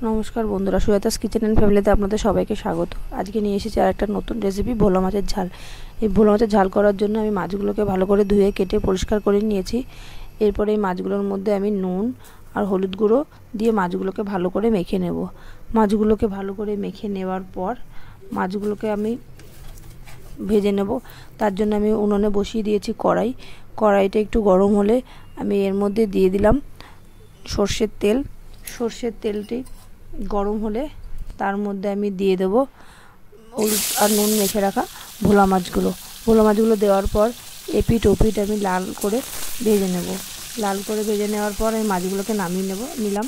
নমস্কার বন্ধুরা, Sujata's kitchen and ফ্যামিলিতে আপনাদের সবাইকে স্বাগত। আজকে নিয়ে এসেছি আর একটা নতুন রেসিপি, ভোলা মাছের ঝাল। এই ভোলা মাছের ঝাল করার জন্য আমি মাছগুলোকে ভালো করে ধুয়ে কেটে পরিষ্কার করে নিয়েছি। এরপরে এই মাছগুলোর মধ্যে আমি নুন আর হলুদ গুঁড়ো দিয়ে মাছগুলোকে ভালো করে মেখে নেব। মাছগুলোকে ভালো করে মেখে নেওয়ার পর মাছগুলোকে আমি ভেজে নেব। তার জন্য আমি উনুনে বসিয়ে দিয়েছি কড়াই। কড়াইটা একটু গরম হলে আমি এর মধ্যে দিয়ে দিলাম সর্ষের তেল। সর্ষের তেলটি গরম হলে তার মধ্যে আমি দিয়ে দেব হলুদ আর নুন মেখে রাখা ভোলা মাছগুলো। ভোলা মাছগুলো দেওয়ার পর এপিট ওপিট আমি লাল করে ভেজে নেব। লাল করে ভেজে নেওয়ার পর আমি মাছগুলোকে নিলাম।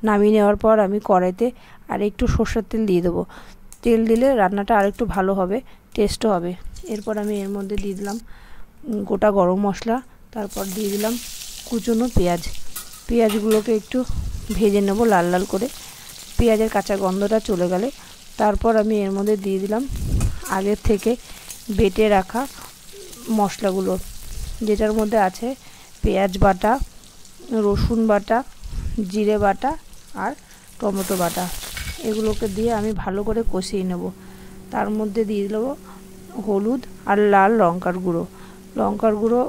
নামিয়ে নেওয়ার পর আমি কড়াইতে আর একটু সর্ষের তেল দিয়ে দেবো। তেল দিলে রান্নাটা আর একটু ভালো হবে, টেস্টও হবে। এরপর আমি এর মধ্যে দিয়ে দিলাম গোটা গরম মশলা, তারপর দিয়ে দিলাম কুচনো পেঁয়াজ। পেঁয়াজগুলোকে একটু ভেজে নেব লাল লাল করে। পেঁয়াজের কাঁচা গন্ধটা চলে গেলে তারপর আমি এর মধ্যে দিয়ে দিলাম আগের থেকে বেটে রাখা মশলাগুলো, যেটার মধ্যে আছে পেঁয়াজ বাটা, রসুন বাটা, জিরে বাটা আর টমেটো বাটা। এগুলোকে দিয়ে আমি ভালো করে কষিয়ে নেব। তার মধ্যে দিয়ে দেব হলুদ আর লাল লঙ্কার গুঁড়ো।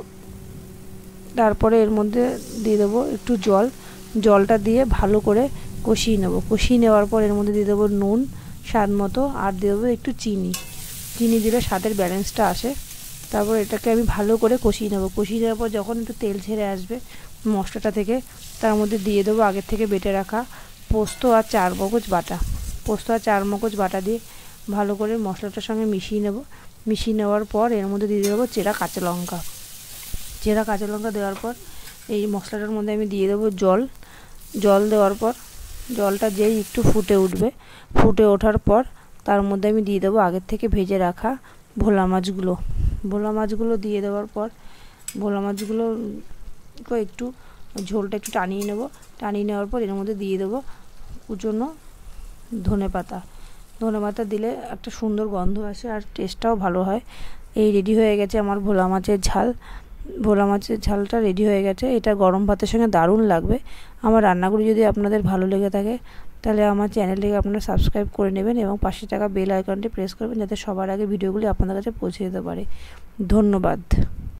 তারপরে এর মধ্যে দিয়ে দেবো একটু জলটা দিয়ে ভালো করে কষিয়ে নেব। কষিয়ে নেওয়ার পর এর মধ্যে দিয়ে দেবো নুন স্বাদ মতো, আর দিয়ে দেবো একটু চিনি দিলে স্বাদের ব্যালেন্সটা আসে। তারপর এটাকে আমি ভালো করে কষিয়ে নেব। কষিয়ে নেওয়ার পর যখন একটু তেল ছেড়ে আসবে মশলাটা থেকে, তার মধ্যে দিয়ে দেবো আগের থেকে বেটে রাখা পোস্ত আর চার মগজ বাটা দিয়ে ভালো করে মশলাটার সঙ্গে মিশিয়ে নেব। মিশিয়ে নেওয়ার পর এর মধ্যে দিয়ে দেবো চেরা কাঁচা লঙ্কা দেওয়ার পর এই মশলাটার মধ্যে আমি দিয়ে দেবো জল দেওয়ার পর জলটা যেই একটু ফুটে ওঠার পর তার মধ্যে আমি দিয়ে দেবো আগের থেকে ভেজে রাখা ভোলা মাছগুলো দিয়ে দেওয়ার পর ভোলা মাছগুলো একটু ঝোলটা একটু টানিয়ে নেওয়ার পর এর মধ্যে দিয়ে দেবো কুচনো ধনে পাতা দিলে একটা সুন্দর গন্ধ আসে আর টেস্টটাও ভালো হয়। এই রেডি হয়ে গেছে আমার ভোলা মাছের ঝালটা রেডি হয়ে গেছে। এটা গরম ভাতের সঙ্গে দারুণ লাগবে। আমার রান্নাগুলি যদি আপনাদের ভালো লেগে থাকে তাহলে আমার চ্যানেলটিকে আপনারা সাবস্ক্রাইব করে নেবেন এবং পাশে থাকা বেল আইকনটি প্রেস করবেন, যাতে সবার আগে ভিডিওগুলি আপনাদের কাছে পৌঁছে যেতে পারে। ধন্যবাদ।